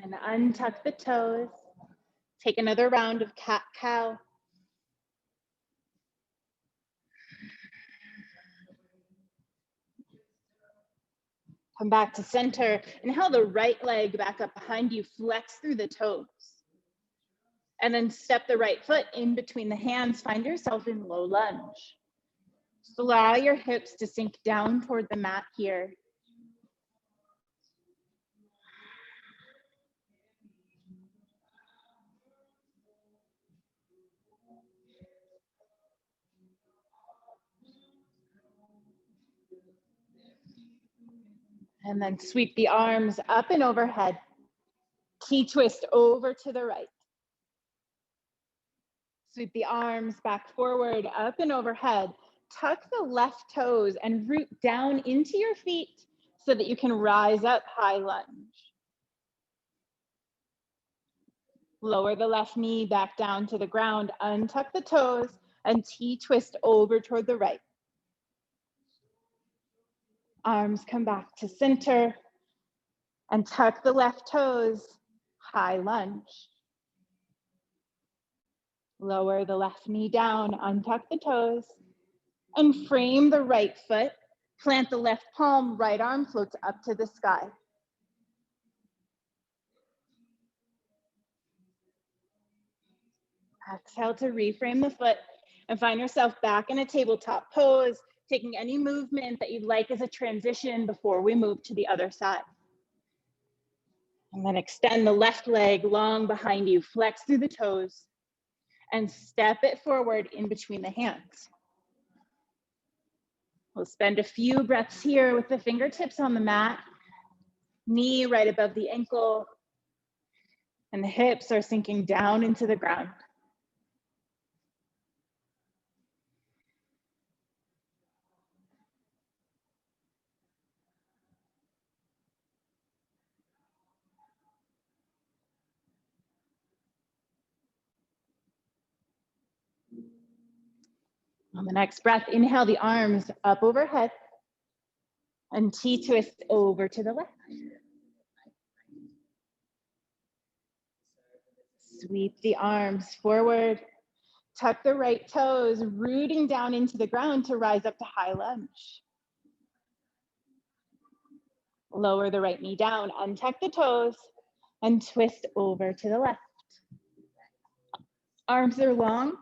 And untuck the toes. Take another round of cat-cow. Come back to center. Inhale the right leg back up behind you. Flex through the toes. And then step the right foot in between the hands. Find yourself in low lunge. Just allow your hips to sink down toward the mat here. And then sweep the arms up and overhead. T-twist over to the right. Sweep the arms back forward, up and overhead. Tuck the left toes and root down into your feet so that you can rise up, high lunge. Lower the left knee back down to the ground, untuck the toes, and T-twist over toward the right. Arms come back to center, and tuck the left toes, high lunge. Lower the left knee down, untuck the toes, and frame the right foot. Plant the left palm, right arm floats up to the sky. Exhale to reframe the foot and find yourself back in a tabletop pose, taking any movement that you'd like as a transition before we move to the other side. And then extend the left leg long behind you, flex through the toes, and step it forward in between the hands. We'll spend a few breaths here with the fingertips on the mat, knee right above the ankle, and the hips are sinking down into the ground. On the next breath, inhale the arms up overhead and T-twist over to the left. Sweep the arms forward, tuck the right toes, rooting down into the ground to rise up to high lunge. Lower the right knee down, untuck the toes, and twist over to the left. Arms are long,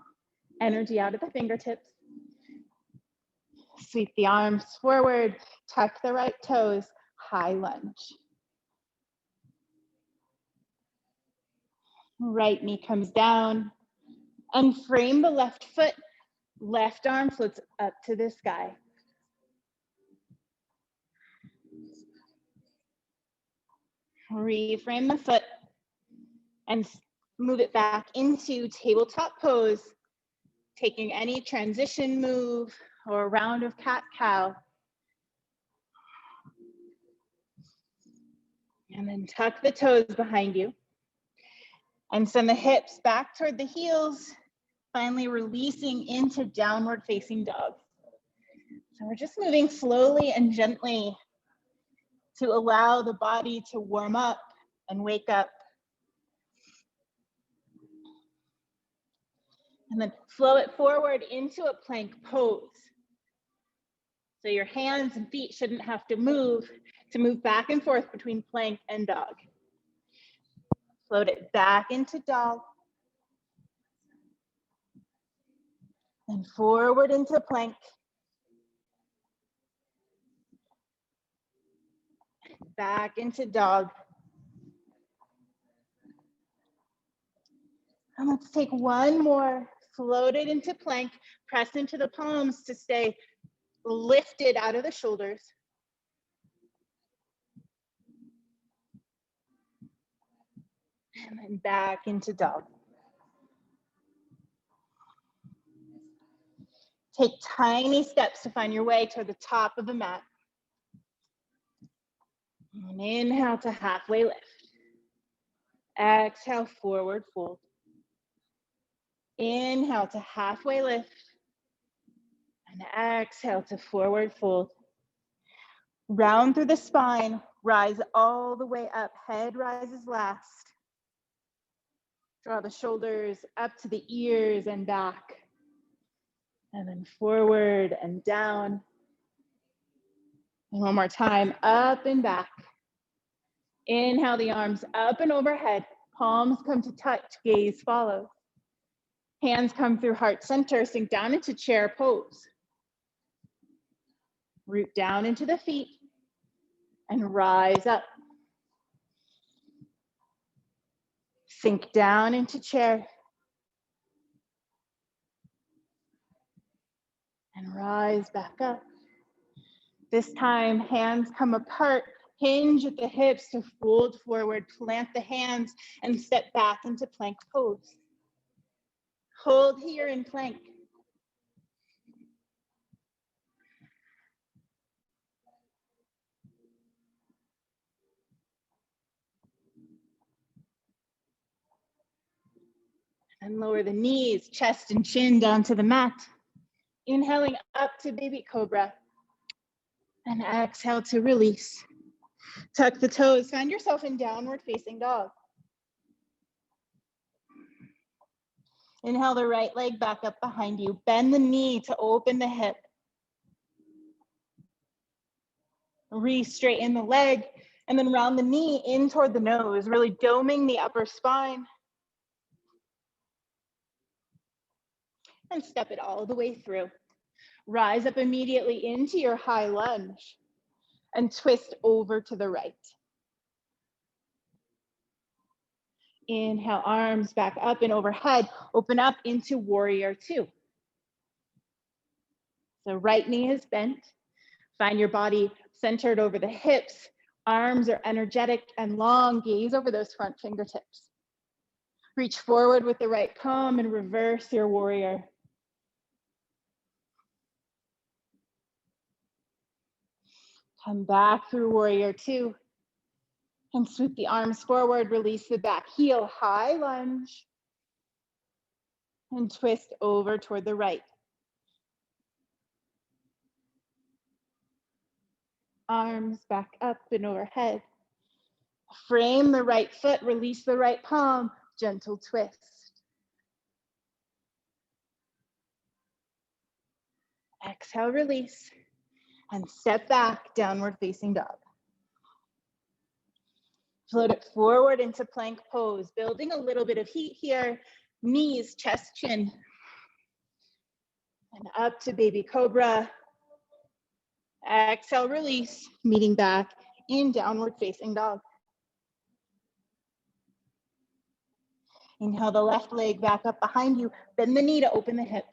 energy out of the fingertips. Sweep the arms forward, tuck the right toes, high lunge. Right knee comes down, and frame the left foot. Left arm floats up to the sky. Reframe the foot and move it back into tabletop pose, taking any transition move or round of cat-cow. And then tuck the toes behind you and send the hips back toward the heels, finally releasing into downward facing dog. So we're just moving slowly and gently to allow the body to warm up and wake up. And then flow it forward into a plank pose. So your hands and feet shouldn't have to move back and forth between plank and dog. Float it back into dog. And forward into plank. Back into dog. And let's take one more. Float it into plank. Press into the palms to stay lifted out of the shoulders. And then back into dog. Take tiny steps to find your way to the top of the mat. And inhale to halfway lift. Exhale, forward fold. Inhale to halfway lift. And exhale to forward fold. Round through the spine. Rise all the way up, head rises last. Draw the shoulders up to the ears and back. And then forward and down. And one more time, up and back. Inhale the arms up and overhead. Palms come to touch, gaze follows. Hands come through heart center, sink down into chair pose. Root down into the feet and rise up. Sink down into chair. And rise back up. This time, hands come apart, hinge at the hips to fold forward, plant the hands and step back into plank pose. Hold here in plank. And lower the knees, chest and chin down to the mat. Inhaling up to baby cobra. And exhale to release. Tuck the toes, find yourself in downward facing dog. Inhale the right leg back up behind you. Bend the knee to open the hip. Re-straighten the leg and then round the knee in toward the nose, really doming the upper spine. And step it all the way through. Rise up immediately into your high lunge and twist over to the right. Inhale, arms back up and overhead. Open up into warrior two. So right knee is bent. Find your body centered over the hips. Arms are energetic and long. Gaze over those front fingertips. Reach forward with the right palm and reverse your warrior. Come back through warrior two. And sweep the arms forward, release the back heel, high lunge. And twist over toward the right. Arms back up and overhead. Frame the right foot, release the right palm, gentle twist. Exhale, release, and step back, downward facing dog. Float it forward into plank pose, building a little bit of heat here. Knees, chest, chin. And up to baby cobra. Exhale, release, meeting back in downward facing dog. Inhale the left leg back up behind you. Bend the knee to open the hip.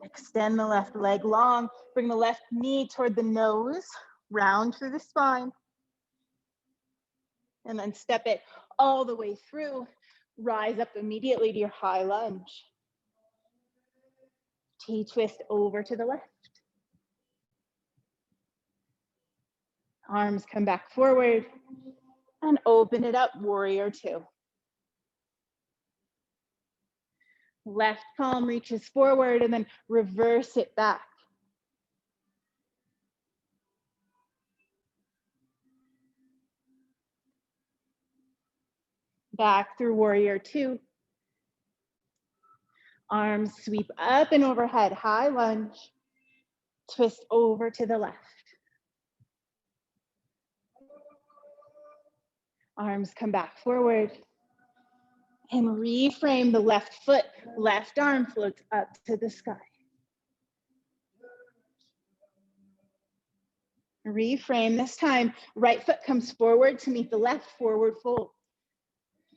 Extend the left leg long. Bring the left knee toward the nose. Round through the spine. And then step it all the way through. Rise up immediately to your high lunge. T-twist over to the left. Arms come back forward and open it up, warrior two. Left palm reaches forward and then reverse it back. Back through warrior two. Arms sweep up and overhead, high lunge. Twist over to the left. Arms come back forward. And reframe the left foot, left arm floats up to the sky. Reframe this time, right foot comes forward to meet the left, forward fold.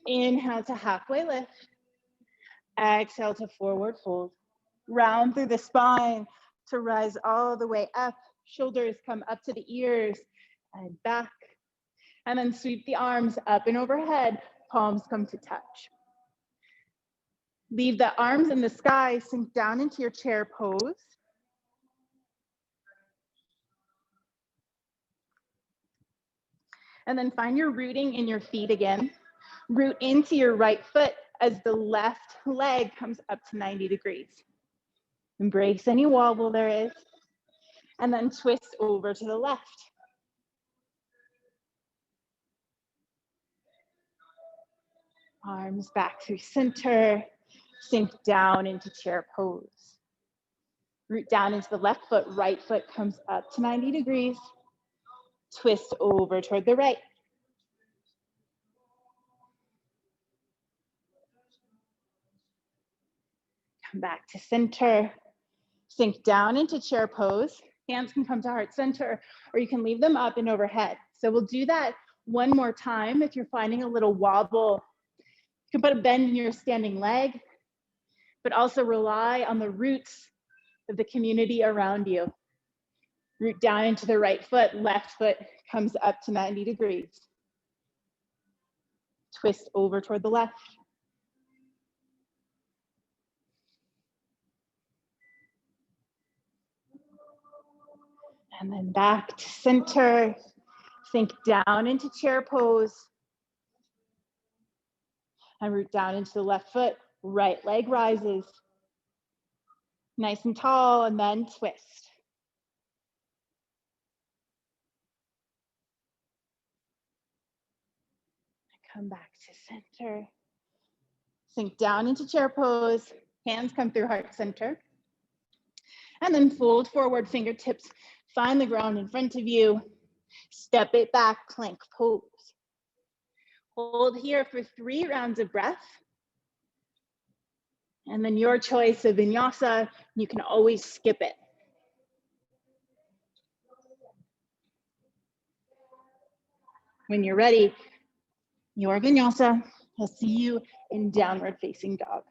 Inhale to halfway lift. Exhale to forward fold. Round through the spine to rise all the way up. Shoulders come up to the ears and back. And then sweep the arms up and overhead, palms come to touch. Leave the arms in the sky, sink down into your chair pose. And then find your rooting in your feet again. Root into your right foot as the left leg comes up to 90 degrees. Embrace any wobble there is. And then twist over to the left. Arms back through center. Sink down into chair pose. Root down into the left foot, right foot comes up to 90 degrees. Twist over toward the right. Come back to center. Sink down into chair pose. Hands can come to heart center, or you can leave them up and overhead. So we'll do that one more time. If you're finding a little wobble, you can put a bend in your standing leg, but also rely on the roots of the community around you. Root down into the right foot, left foot comes up to 90 degrees. Twist over toward the left. And then back to center. Sink down into chair pose. And root down into the left foot, right leg rises. Nice and tall, and then twist. Come back to center. Sink down into chair pose. Hands come through heart center. And then fold forward, fingertips find the ground in front of you. Step it back, plank pose. Hold here for 3 rounds of breath. And then your choice of vinyasa, you can always skip it. When you're ready, your vinyasa. I'll see you in downward facing dog.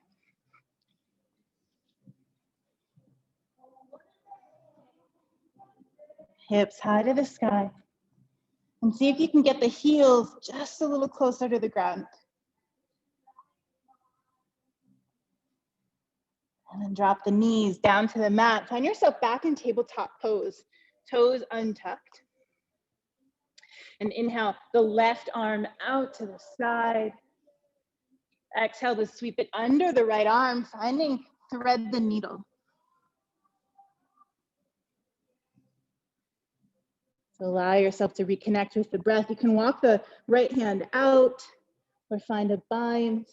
Hips high to the sky. And see if you can get the heels just a little closer to the ground. And then drop the knees down to the mat. Find yourself back in tabletop pose, toes untucked. And inhale the left arm out to the side. Exhale to sweep it under the right arm, finding thread the needle. So allow yourself to reconnect with the breath. You can walk the right hand out or find a bind.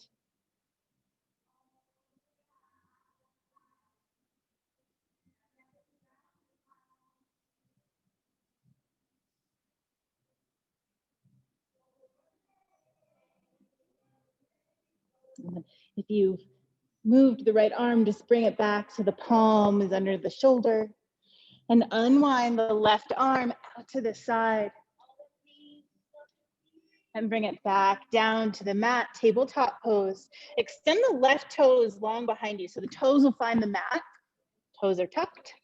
If you've moved the right arm, just bring it back to the palm is under the shoulder. And unwind the left arm out to the side. And bring it back down to the mat, tabletop pose. Extend the left toes long behind you so the toes will find the mat. Toes are tucked.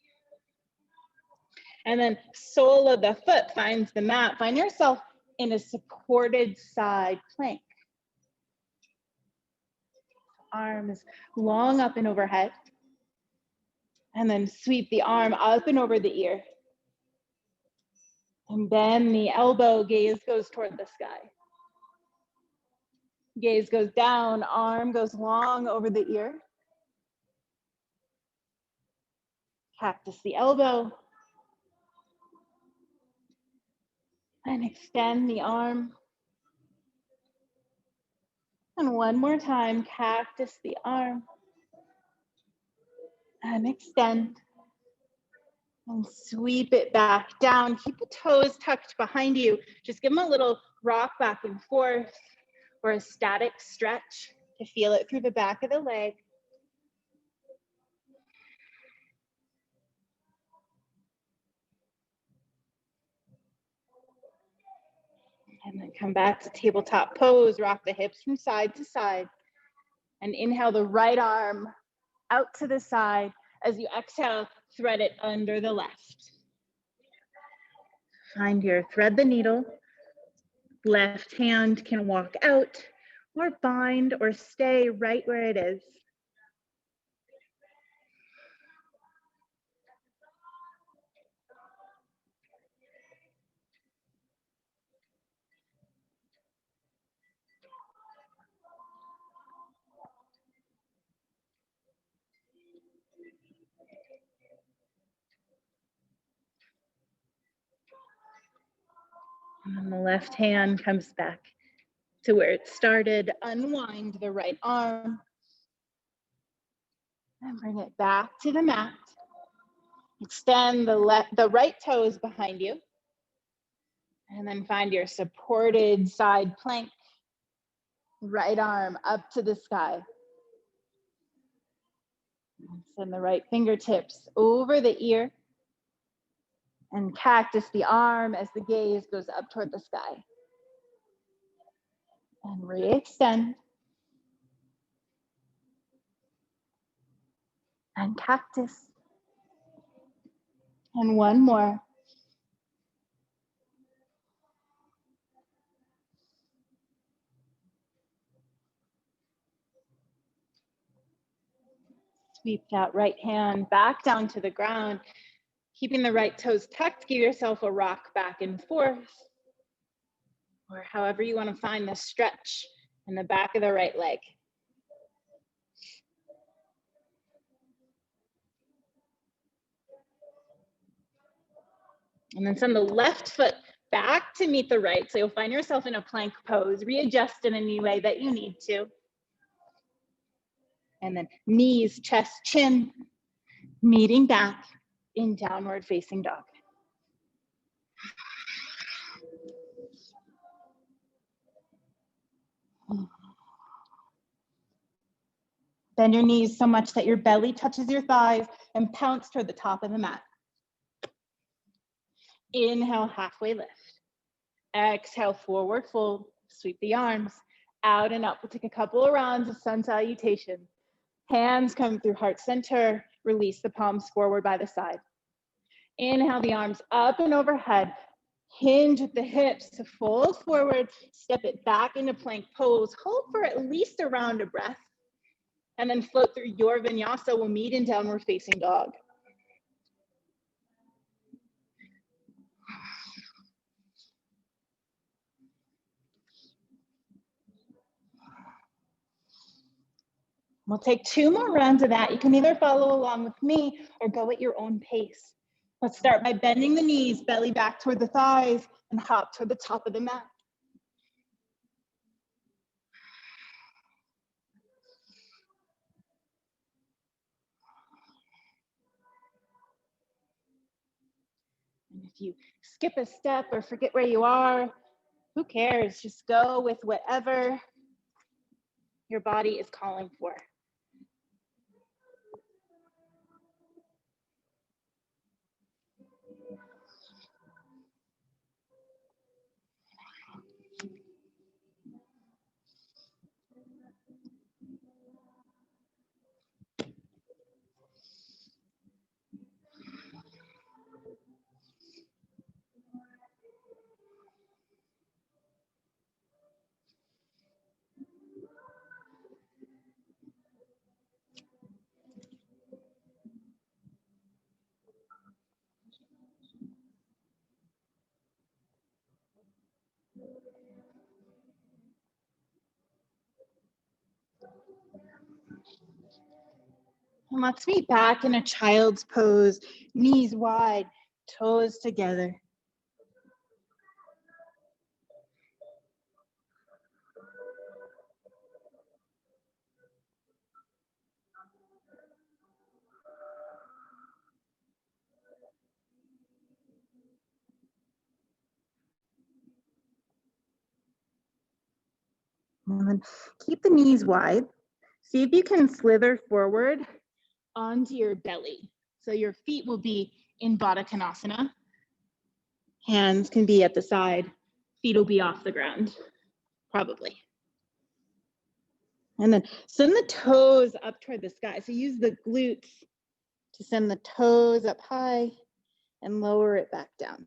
And then sole of the foot finds the mat. Find yourself in a supported side plank. Arms long up and overhead. And then sweep the arm up and over the ear. And bend the elbow, gaze goes toward the sky. Gaze goes down, arm goes long over the ear. Cactus the elbow. And extend the arm. And one more time, cactus the arm. And extend. And sweep it back down. Keep the toes tucked behind you. Just give them a little rock back and forth or a static stretch to feel it through the back of the leg. And then come back to tabletop pose. Rock the hips from side to side. And inhale the right arm out to the side. As you exhale, thread it under the left. Find your thread the needle. Left hand can walk out or bind or stay right where it is. And the left hand comes back to where it started. Unwind the right arm. And bring it back to the mat. Extend the right toes behind you. And then find your supported side plank. Right arm up to the sky. Send the right fingertips over the ear. And cactus the arm as the gaze goes up toward the sky. And re-extend. And cactus. And one more. Sweep that right hand back down to the ground. Keeping the right toes tucked, give yourself a rock back and forth. Or however you want to find the stretch in the back of the right leg. And then send the left foot back to meet the right. So you'll find yourself in a plank pose. Readjust in any way that you need to. And then knees, chest, chin, meeting back in downward facing dog. Bend your knees so much that your belly touches your thighs and pounce toward the top of the mat. Inhale, halfway lift. Exhale, forward fold. Sweep the arms out and up. We'll take a couple of rounds of sun salutation. Hands come through heart center. Release the palms forward by the side. Inhale the arms up and overhead. Hinge with the hips to fold forward. Step it back into plank pose. Hold for at least a round of breath. And then float through your vinyasa. We'll meet in downward facing dog. We'll take 2 more rounds of that. You can either follow along with me or go at your own pace. Let's start by bending the knees, belly back toward the thighs, and hop toward the top of the mat. And if you skip a step or forget where you are, who cares? Just go with whatever your body is calling for. And let's meet back in a child's pose, knees wide, toes together. And then keep the knees wide. See if you can slither forward onto your belly. So your feet will be in Baddha Konasana. Hands can be at the side. Feet will be off the ground, probably. And then send the toes up toward the sky. So use the glutes to send the toes up high and lower it back down.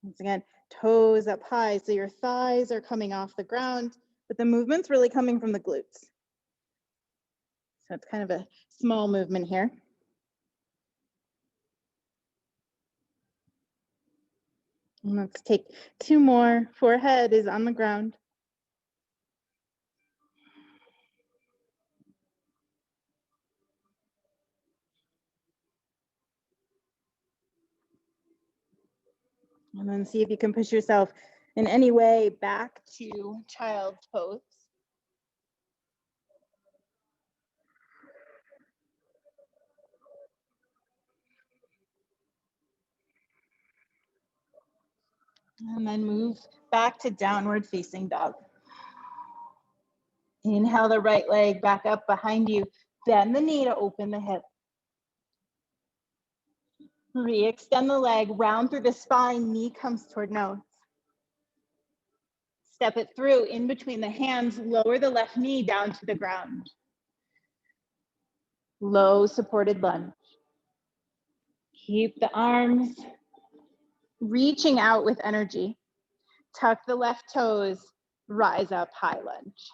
Once again, toes up high. So your thighs are coming off the ground, but the movement's really coming from the glutes. So it's kind of a small movement here. And let's take 2 more. Forehead is on the ground. And then see if you can push yourself in any way back to child's pose. And then move back to downward facing dog. Inhale the right leg back up behind you. Bend the knee to open the hip. Re-extend the leg, round through the spine, knee comes toward nose. Step it through in between the hands, lower the left knee down to the ground. Low supported lunge. Keep the arms reaching out with energy. Tuck the left toes, rise up, high lunge.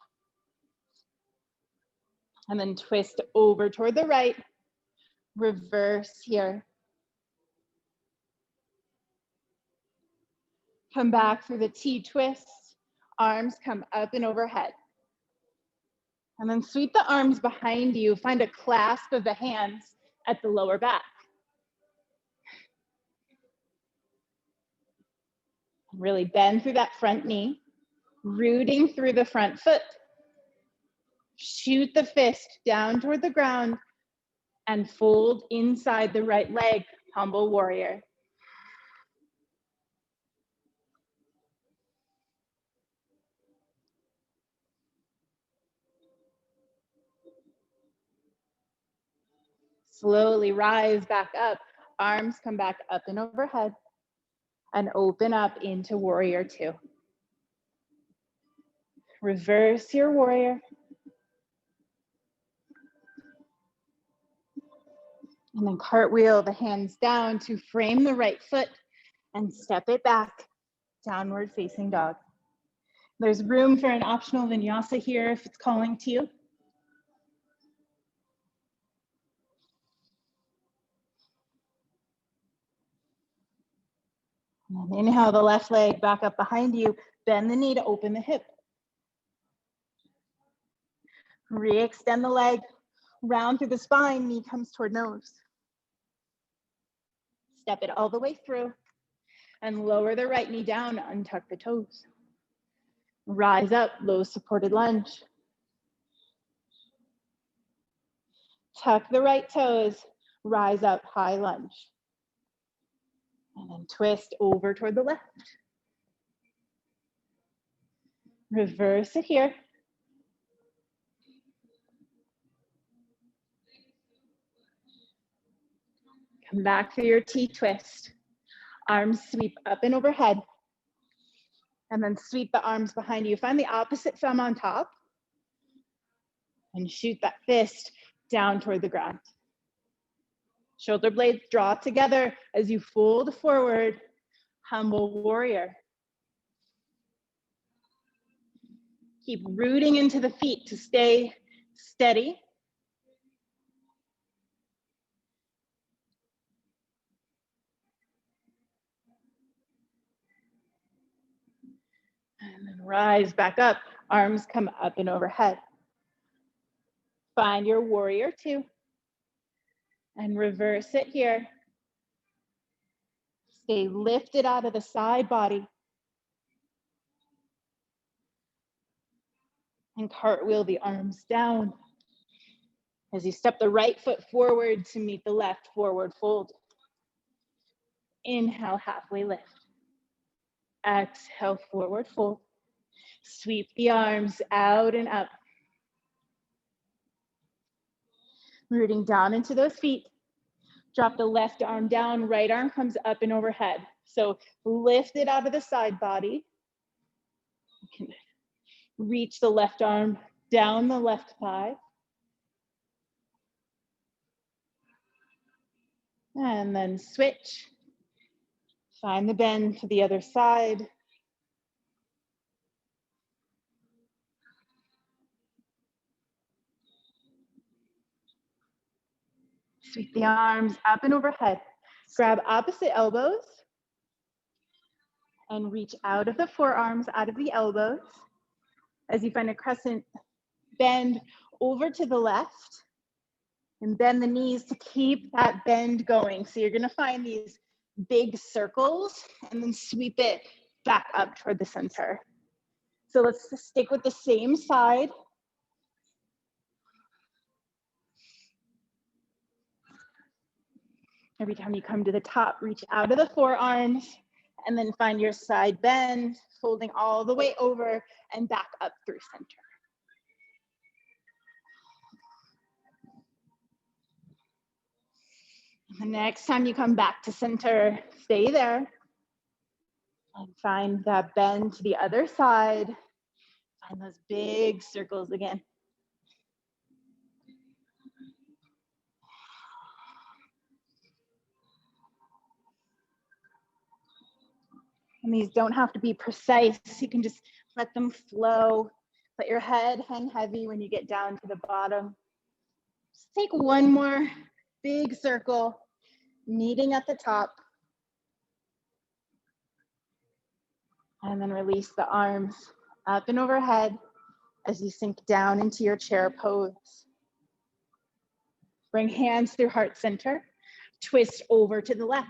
And then twist over toward the right, reverse here. Come back through the T-twist, arms come up and overhead. And then sweep the arms behind you, find a clasp of the hands at the lower back. Really bend through that front knee, rooting through the front foot. Shoot the fist down toward the ground and fold inside the right leg, humble warrior. Slowly rise back up, arms come back up and overhead, and open up into warrior two. Reverse your warrior. And then cartwheel the hands down to frame the right foot and step it back, downward facing dog. There's room for an optional vinyasa here if it's calling to you. And then inhale the left leg back up behind you, bend the knee to open the hip. Re-extend the leg, round through the spine, knee comes toward nose. Step it all the way through and lower the right knee down, untuck the toes. Rise up, low supported lunge. Tuck the right toes, rise up, high lunge. And then twist over toward the left. Reverse it here. Come back to your T-twist. Arms sweep up and overhead. And then sweep the arms behind you. Find the opposite thumb on top. And shoot that fist down toward the ground. Shoulder blades draw together as you fold forward, humble warrior. Keep rooting into the feet to stay steady. And then rise back up, arms come up and overhead. Find your warrior two. And reverse it here. Stay lifted out of the side body. And cartwheel the arms down. As you step the right foot forward to meet the left, forward fold. Inhale, halfway lift. Exhale, forward fold. Sweep the arms out and up. Rooting down into those feet. Drop the left arm down, right arm comes up and overhead. So lift it out of the side body. You can reach the left arm down the left thigh. And then switch. Find the bend to the other side. Sweep the arms up and overhead. Grab opposite elbows and reach out of the forearms, out of the elbows. As you find a crescent, bend over to the left and bend the knees to keep that bend going. So you're gonna find these big circles and then sweep it back up toward the center. So let's stick with the same side. Every time you come to the top, reach out of the forearms and then find your side bend, folding all the way over and back up through center. The next time you come back to center, stay there and find that bend to the other side. Find those big circles again. And these don't have to be precise. You can just let them flow. Let your head hang heavy when you get down to the bottom. Just take one more big circle, meeting at the top. And then release the arms up and overhead as you sink down into your chair pose. Bring hands through heart center. Twist over to the left.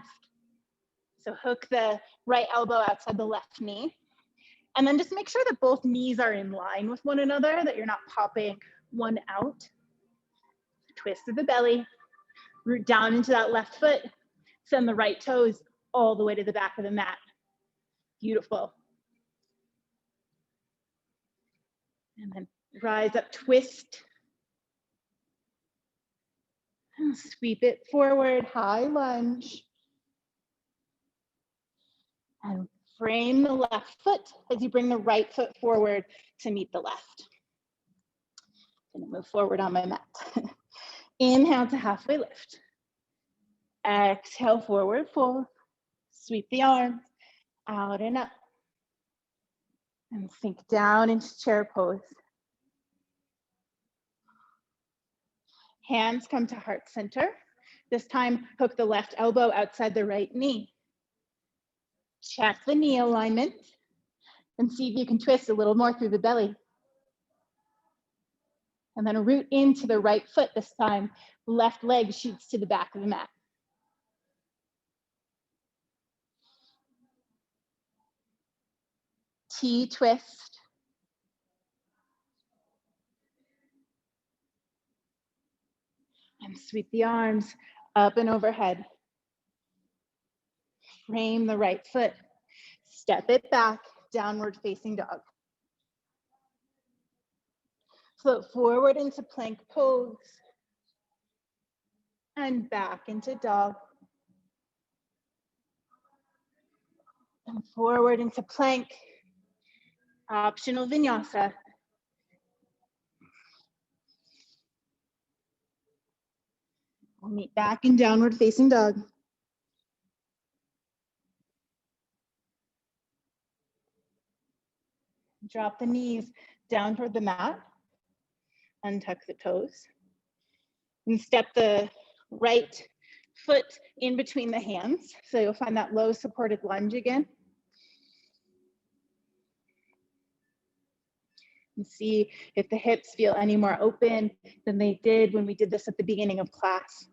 So hook the right elbow outside the left knee. And then just make sure that both knees are in line with one another, that you're not popping one out. Twist through the belly, root down into that left foot, send the right toes all the way to the back of the mat. Beautiful. And then rise up, twist. And sweep it forward, high lunge. And frame the left foot as you bring the right foot forward to meet the left. I'm gonna move forward on my mat. Inhale to halfway lift. Exhale, forward fold. Sweep the arms out and up. And sink down into chair pose. Hands come to heart center. This time, hook the left elbow outside the right knee. Check the knee alignment and see if you can twist a little more through the belly. And then root into the right foot this time. Left leg shoots to the back of the mat. T-twist. And sweep the arms up and overhead. Frame the right foot. Step it back, downward facing dog. Float forward into plank pose. And back into dog. And forward into plank. Optional vinyasa. We'll meet back in downward facing dog. Drop the knees down toward the mat. Untuck the toes. And step the right foot in between the hands. So you'll find that low supported lunge again. And see if the hips feel any more open than they did when we did this at the beginning of class.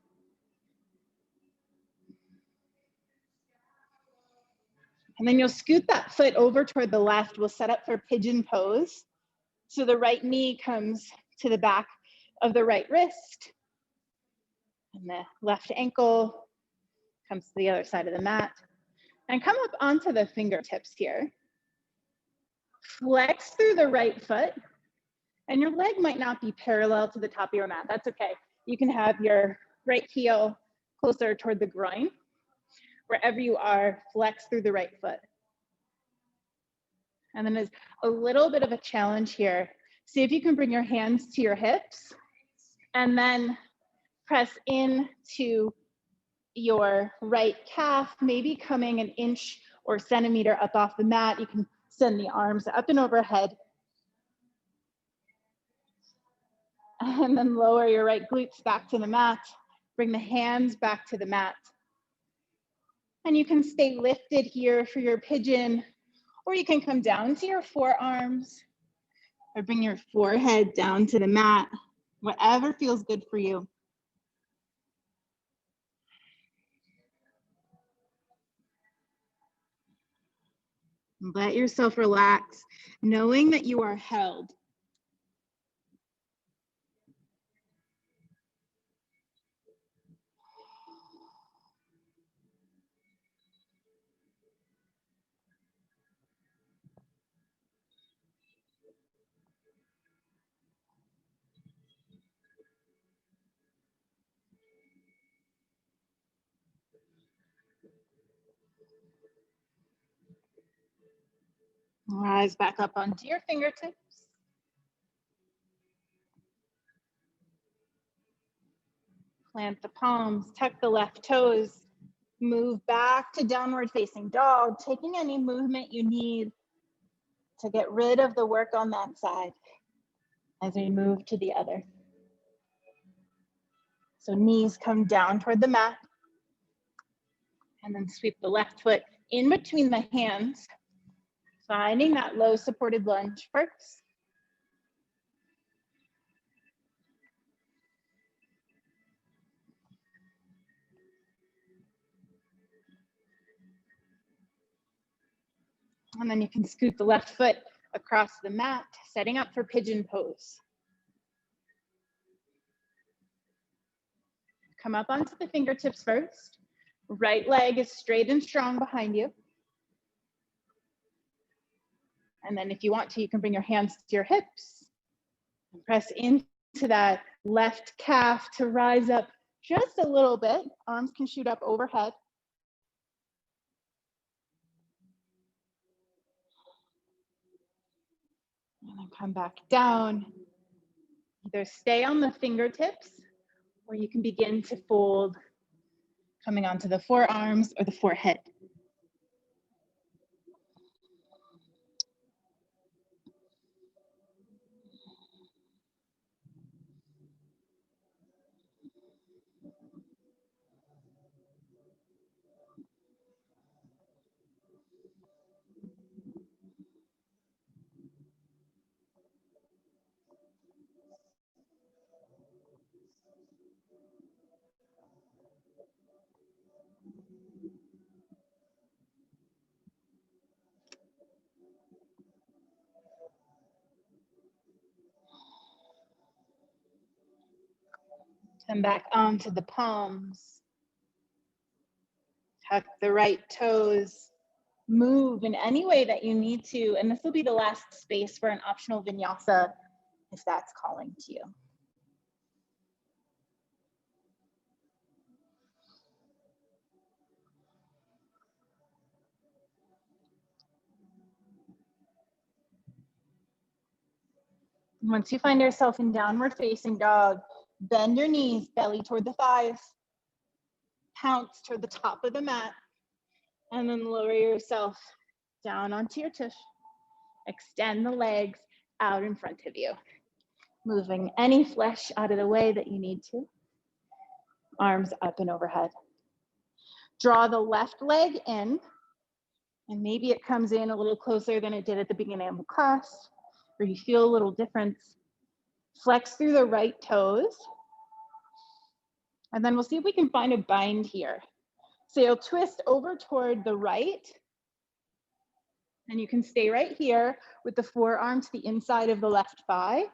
And then you'll scoot that foot over toward the left. We'll set up for pigeon pose. So the right knee comes to the back of the right wrist. And the left ankle comes to the other side of the mat. And come up onto the fingertips here. Flex through the right foot. And your leg might not be parallel to the top of your mat. That's okay. You can have your right heel closer toward the groin. Wherever you are, flex through the right foot. And then there's a little bit of a challenge here. See if you can bring your hands to your hips and then press into your right calf, maybe coming an inch or centimeter up off the mat. You can send the arms up and overhead. And then lower your right glutes back to the mat. Bring the hands back to the mat. And you can stay lifted here for your pigeon, or you can come down to your forearms or bring your forehead down to the mat, whatever feels good for you. Let yourself relax, knowing that you are held. Rise back up onto your fingertips. Plant the palms, tuck the left toes, move back to downward facing dog, taking any movement you need to get rid of the work on that side as we move to the other. So knees come down toward the mat, and then sweep the left foot in between the hands, finding that low supported lunge first. And then you can scoot the left foot across the mat, setting up for pigeon pose. Come up onto the fingertips first. Right leg is straight and strong behind you. And then if you want to, you can bring your hands to your hips and press into that left calf to rise up just a little bit. Arms can shoot up overhead. And then come back down. Either stay on the fingertips, or you can begin to fold, coming onto the forearms or the forehead. Come back onto the palms. Tuck the right toes. Move in any way that you need to. And this will be the last space for an optional vinyasa if that's calling to you. Once you find yourself in downward facing dog, bend your knees, belly toward the thighs, pounce toward the top of the mat, and then lower yourself down onto your tush. Extend the legs out in front of you, moving any flesh out of the way that you need to. Arms up and overhead. Draw the left leg in, and maybe it comes in a little closer than it did at the beginning of the class, or you feel a little difference. Flex through the right toes. And then we'll see if we can find a bind here. So you'll twist over toward the right. And you can stay right here with the forearm to the inside of the left thigh.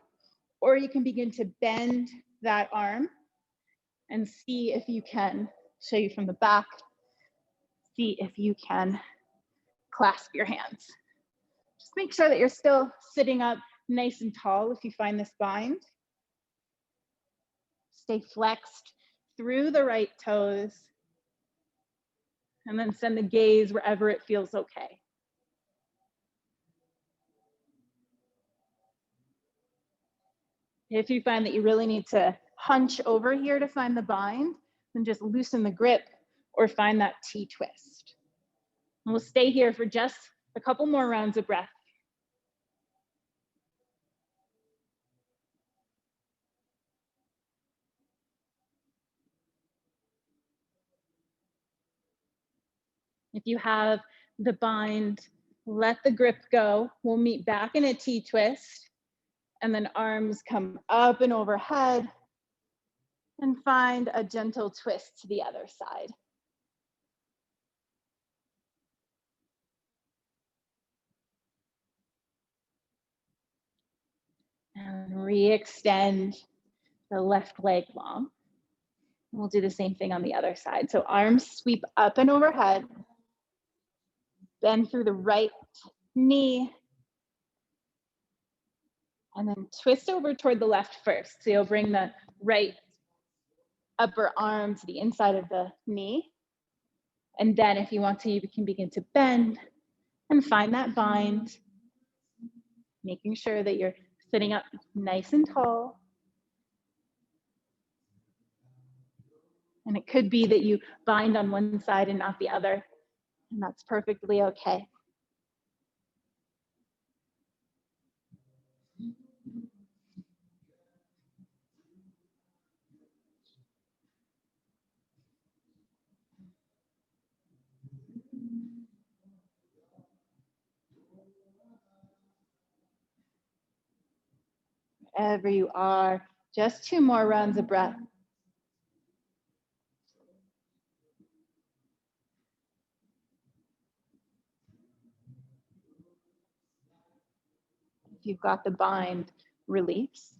Or you can begin to bend that arm and see if you can, show you from the back, see if you can clasp your hands. Just make sure that you're still sitting up nice and tall if you find this bind. Stay flexed through the right toes, and then send the gaze wherever it feels okay. If you find that you really need to hunch over here to find the bind, then just loosen the grip or find that T-twist. And we'll stay here for just a couple more rounds of breath. If you have the bind, let the grip go. We'll meet back in a T-twist, and then arms come up and overhead, and find a gentle twist to the other side. And re-extend the left leg long. We'll do the same thing on the other side. So arms sweep up and overhead. Bend through the right knee. And then twist over toward the left first. So you'll bring the right upper arm to the inside of the knee. And then if you want to, you can begin to bend and find that bind, making sure that you're sitting up nice and tall. And it could be that you bind on one side and not the other, and that's perfectly okay. Wherever you are, just 2 more rounds of breath. If you've got the bind, release.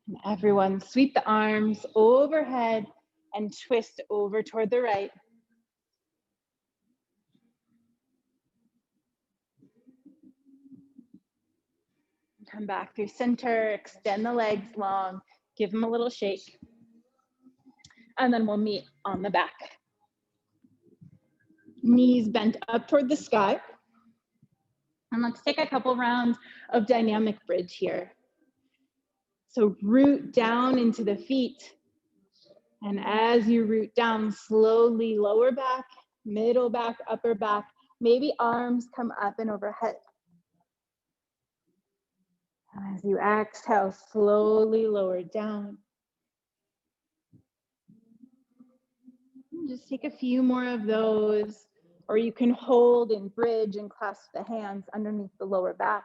And everyone sweep the arms overhead and twist over toward the right. Come back through center, extend the legs long, give them a little shake. And then we'll meet on the back. Knees bent up toward the sky. And let's take a couple rounds of dynamic bridge here. So root down into the feet. And as you root down, slowly lower back, middle back, upper back. Maybe arms come up and overhead. As you exhale, slowly lower down. Just take a few more of those, or you can hold and bridge and clasp the hands underneath the lower back.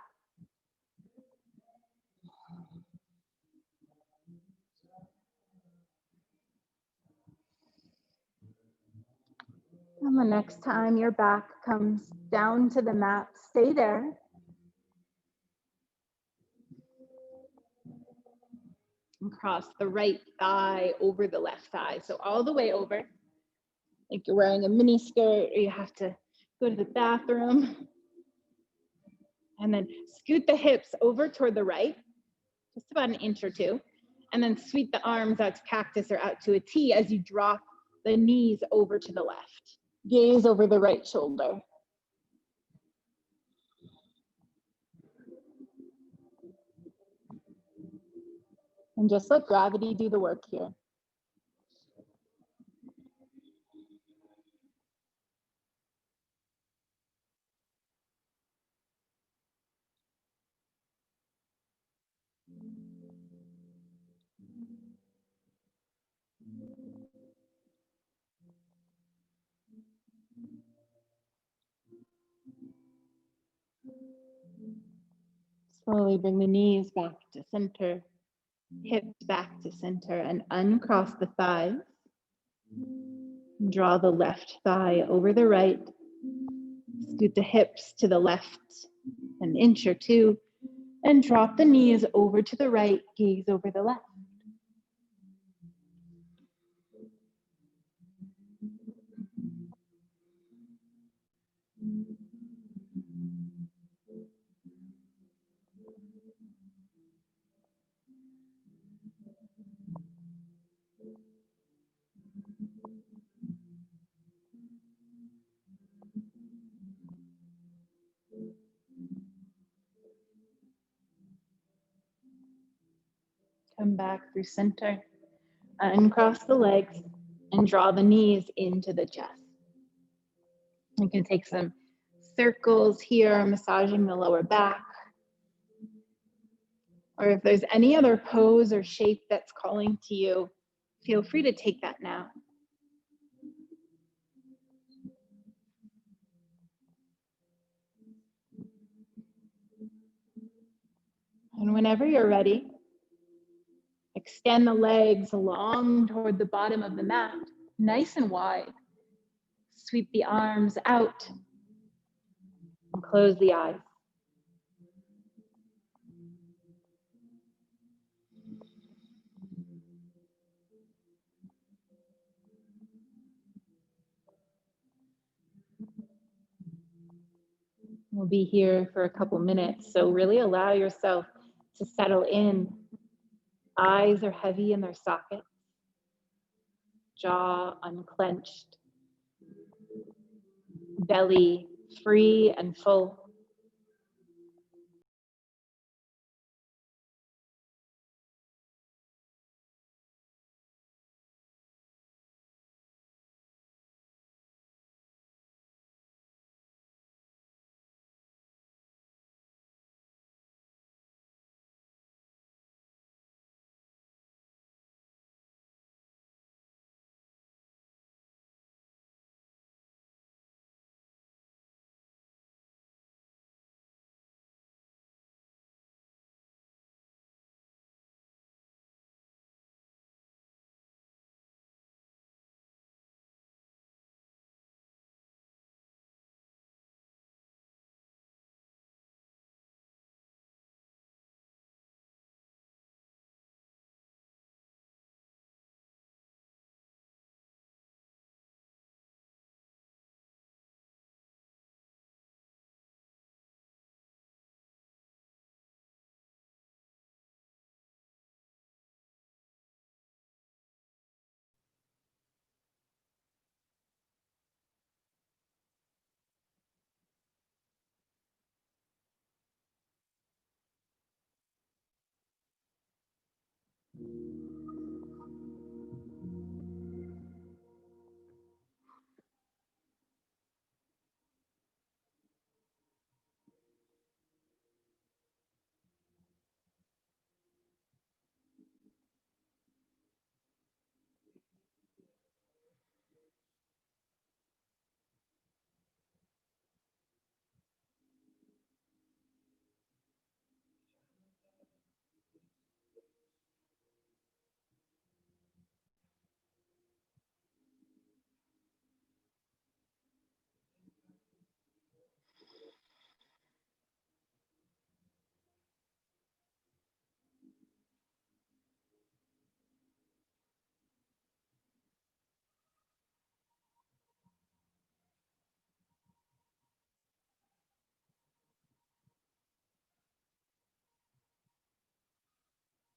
And the next time your back comes down to the mat, stay there. And cross the right thigh over the left thigh. So all the way over, like you're wearing a mini skirt or you have to go to the bathroom. And then scoot the hips over toward the right, just about an inch or two. And then sweep the arms out to cactus or out to a T as you drop the knees over to the left. Gaze over the right shoulder. And just let gravity do the work here. Slowly bring the knees back to center, hips back to center, and uncross the thighs. Draw the left thigh over the right. Scoot the hips to the left an inch or two, and drop the knees over to the right, gaze over the left. Come back through center, uncross the legs, and draw the knees into the chest. You can take some circles here, massaging the lower back. Or if there's any other pose or shape that's calling to you, feel free to take that now. And whenever you're ready, extend the legs long toward the bottom of the mat, nice and wide. Sweep the arms out and close the eyes. We'll be here for a couple minutes, so really allow yourself to settle in. Eyes are heavy in their sockets, jaw unclenched, belly free and full.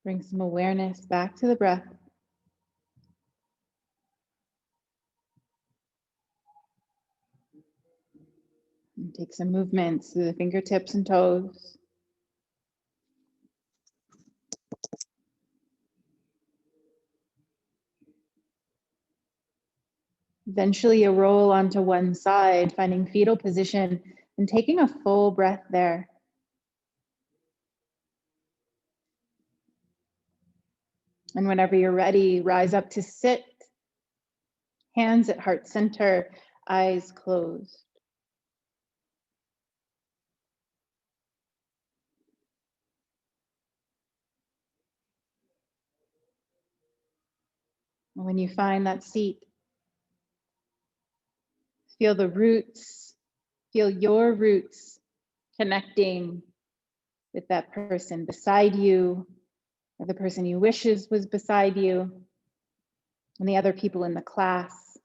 Bring some awareness back to the breath. And take some movements through the fingertips and toes. Eventually you roll onto one side, finding fetal position and taking a full breath there. And whenever you're ready, rise up to sit, hands at heart center, eyes closed. And when you find that seat, feel the roots, feel your roots connecting with that person beside you, or the person you wishes was beside you, and the other people in the class.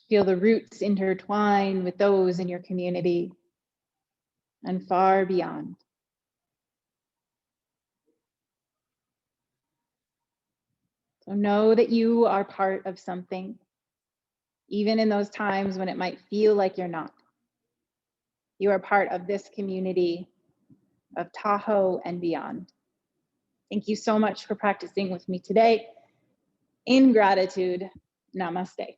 Feel the roots intertwine with those in your community and far beyond. So know that you are part of something, even in those times when it might feel like you're not. You are part of this community of Tahoe and beyond. Thank you so much for practicing with me today. In gratitude, namaste.